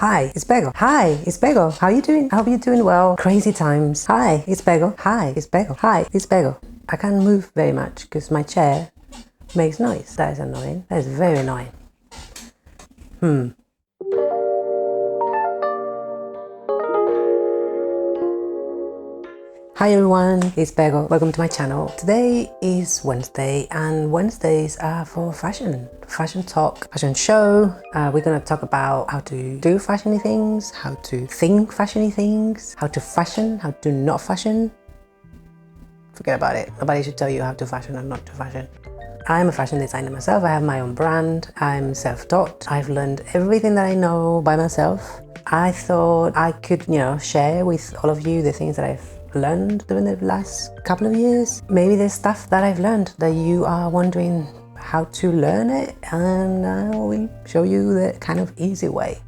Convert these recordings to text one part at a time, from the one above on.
Hi, it's Bego. Hi, it's Bego. How you doing? I hope you're doing well. Crazy times. Hi, it's Bego. Hi, it's Bego. Hi, it's Bego. I can't move very much because my chair makes noise. That is annoying. That is very annoying. Hi everyone, it's Bego. Welcome to my channel. Today is Wednesday and Wednesdays are for fashion talk, fashion show. We're gonna talk about how to do fashion-y things, how to think fashion-y things, how to fashion, how to not fashion. Forget about it. Nobody should tell you how to fashion or not to fashion. I'm a fashion designer myself. I have my own brand. I'm self-taught. I've learned everything that I know by myself. I thought I could, share with all of you the things that I've learned during the last couple of years. Maybe there's stuff that I've learned that you are wondering how to learn it, and I will show you the kind of easy way.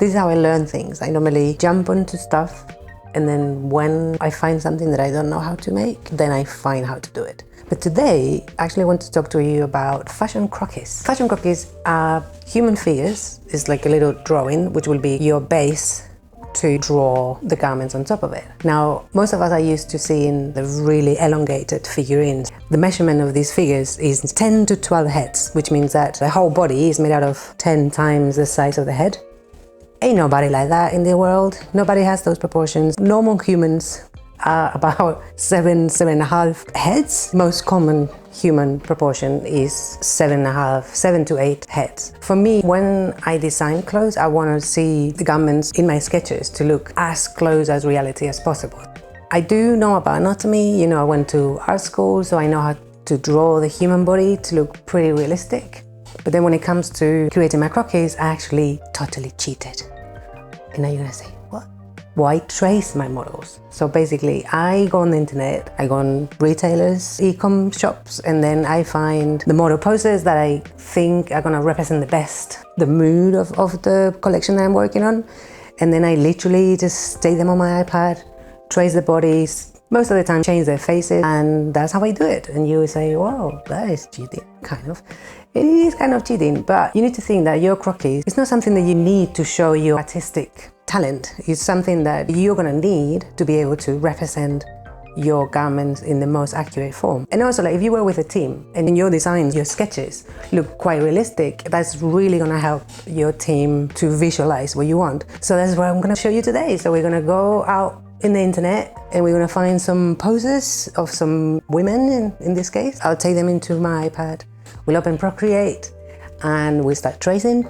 This is how I learn things. I normally jump onto stuff, and then when I find something that I don't know how to make, then I find how to do it. But today, I actually want to talk to you about fashion croquis. Fashion croquis are human figures. It's like a little drawing, which will be your base to draw the garments on top of it. Now, most of us are used to seeing the really elongated figurines. The measurement of these figures is 10 to 12 heads, which means that the whole body is made out of 10 times the size of the head. Ain't nobody like that in the world. Nobody has those proportions. Normal humans are about 7.5 heads. Most common human proportion is 7 to 8 heads. For me, when I design clothes, I want to see the garments in my sketches to look as close as reality as possible. I do know about anatomy. I went to art school, so I know how to draw the human body to look pretty realistic. But then when it comes to creating my croquis, I actually totally cheated. And now you're gonna say, what? Well, I trace my models. So basically, I go on the internet, I go on retailers, e-com shops, and then I find the model poses that I think are gonna represent the best the mood of the collection that I'm working on. And then I literally just take them on my iPad, trace the bodies, most of the time change their faces, and that's how I do it. And you will say, wow, that is cheating, kind of. It is kind of cheating, but you need to think that your croquis is not something that you need to show your artistic talent. It's something that you're gonna need to be able to represent your garments in the most accurate form. And also, if you work with a team and in your designs, your sketches look quite realistic, that's really gonna help your team to visualize what you want. So that's what I'm gonna show you today. So we're gonna go out in the internet and we're gonna find some poses of some women in this case. I'll take them into my iPad. We'll open Procreate and we'll start tracing,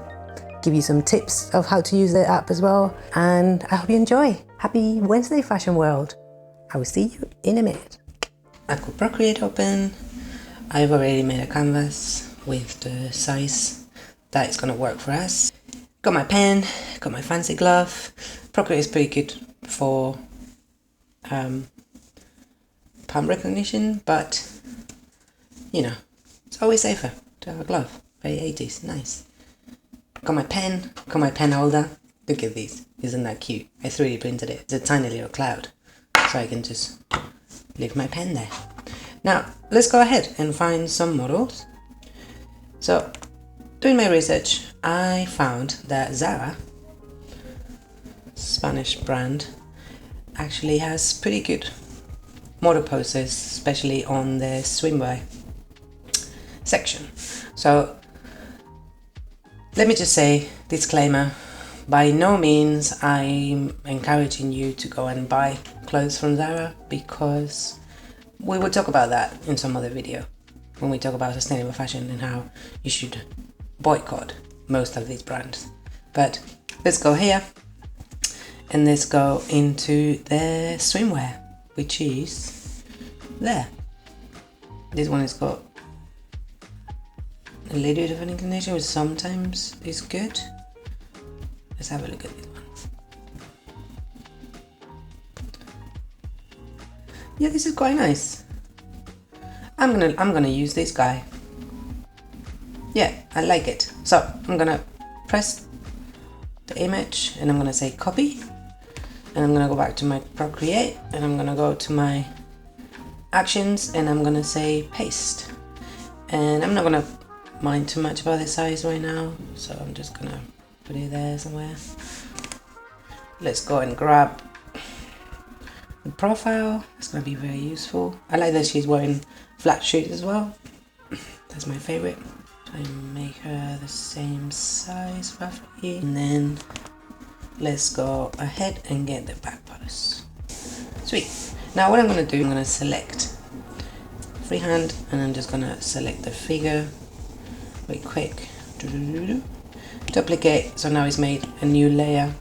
give you some tips of how to use the app as well. And I hope you enjoy. Happy Wednesday, fashion world. I will see you in a minute. I've got Procreate open. I've already made a canvas with the size that is gonna work for us. Got my pen, got my fancy glove. Procreate is pretty good for palm recognition, but it's always safer to have a glove. Very 80s, nice. Got my pen holder. Look at these, isn't that cute? I 3D printed it. It's a tiny little cloud, so I can just leave my pen there. Now, let's go ahead and find some models. So, doing my research, I found that Zara, Spanish brand, actually has pretty good model poses, especially on the swimwear section. So let me just say, disclaimer, by no means I'm encouraging you to go and buy clothes from Zara, because we will talk about that in some other video when we talk about sustainable fashion and how you should boycott most of these brands. But let's go here and let's go into the swimwear, which is there. This one has got a little bit of an inclination, which sometimes is good. Let's have a look at this one. Yeah, this is quite nice. I'm gonna use this guy. Yeah, I like it. So I'm gonna press the image and I'm gonna say copy, and I'm gonna go back to my Procreate and I'm gonna go to my actions and I'm gonna say paste. And I'm not gonna mind too much about the size right now, so I'm just gonna put it there somewhere. let's go and grab the profile. It's going to be very useful. I like that she's wearing flat shoes as well. That's my favorite. Try and make her the same size roughly. And then let's go ahead and get the back post. Sweet. Now what I'm going to do, I'm going to select freehand and I'm just going to select the figure very quick. Duplicate. So now it's made a new layer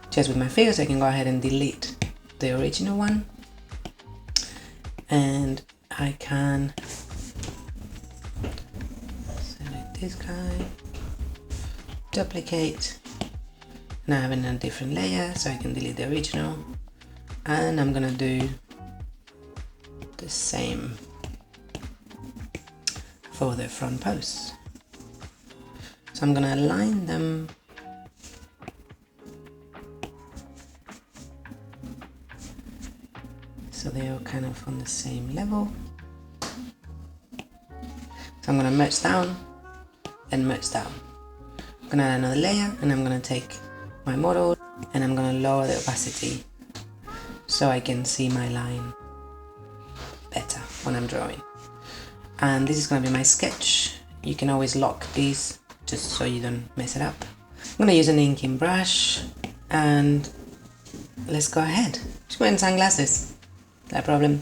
just with my figure, so I can go ahead and delete the original one. And I can select this guy, duplicate. Now I have in a different layer, so I can delete the original. And I'm gonna do the same for the front post. So I'm gonna align them so they're kind of on the same level. So I'm gonna merge down and merge down. I'm gonna add another layer and I'm gonna take my model and I'm gonna lower the opacity so I can see my line better when I'm drawing. And this is gonna be my sketch. You can always lock these just so you don't mess it up. I'm gonna use an inking brush and let's go ahead. She's wearing sunglasses. That problem?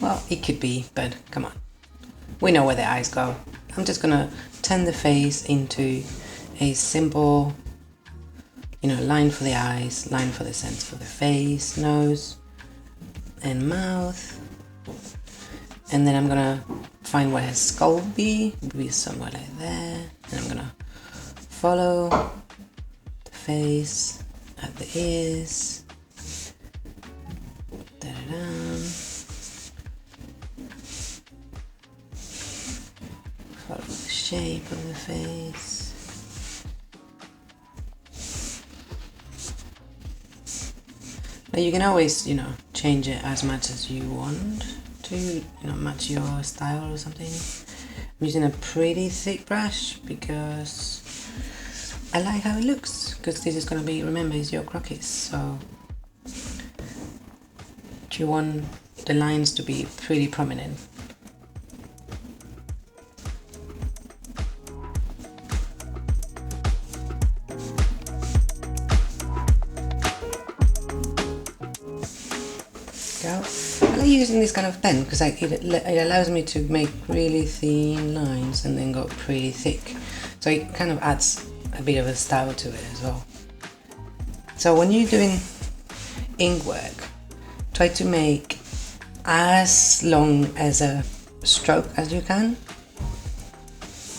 Well, it could be, but come on. We know where the eyes go. I'm just gonna turn the face into a simple, line for the eyes, line for the center of the face, nose, and mouth. And then I'm gonna find where her skull will be. It'll be somewhere like there. And I'm gonna follow the face at the ears. Follow the shape of the face. Now you can always, change it as much as you want to, match your style or something. I'm using a pretty thick brush because I like how it looks, because this is going to be, remember, it's your croquis, so you want the lines to be pretty prominent. I like using this kind of pen because it allows me to make really thin lines and then go pretty thick, so it kind of adds a bit of a style to it as well. So when you're doing ink work, try to make as long as a stroke as you can,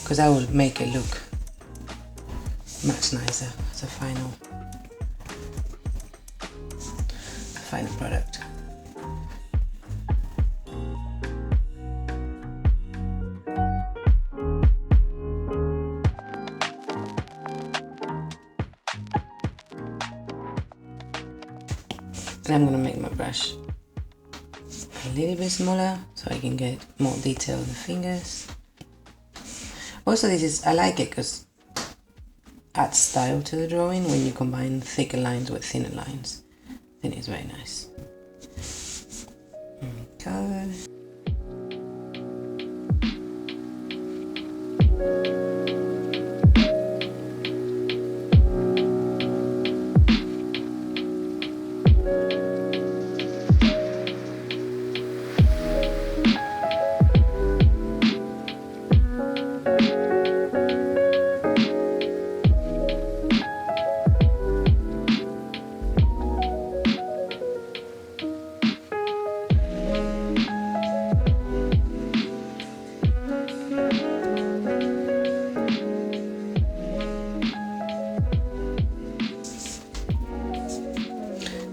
because that will make it look much nicer as a final product. And I'm going to make my brush a little bit smaller so I can get more detail on the fingers. Also, I like it because it adds style to the drawing when you combine thicker lines with thinner lines. I think it's very nice. There we go.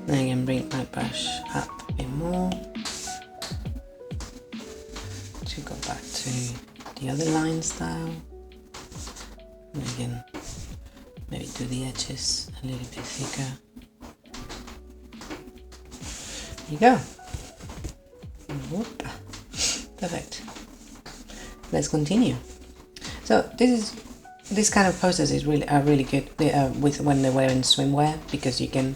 Then I can bring my brush up a bit more to go back to the other line style. And again, maybe do the edges a little bit thicker. There you go. Whoop. Perfect. Let's continue. So this is this kind of posters are really good with when they're wearing swimwear, because you can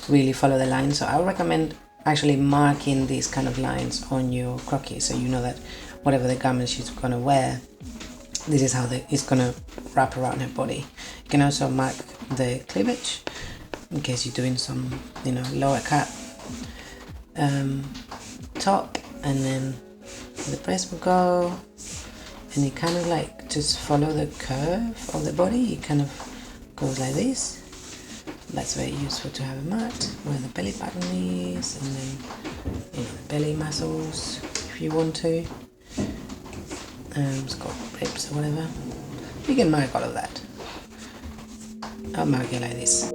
really follow the lines. So I would recommend actually marking these kind of lines on your croquis, so you know that whatever the garment she's gonna wear, this is how it's gonna wrap around her body. You can also mark the cleavage in case you're doing some, you know, lower cut top, and then the breast will go, and you kind of like just follow the curve of the body. It kind of goes like this. That's very useful to have a mark where the belly button is, and then, you know, the belly muscles if you want to. It's got ribs or whatever. You can mark all of that. I'll mark it like this.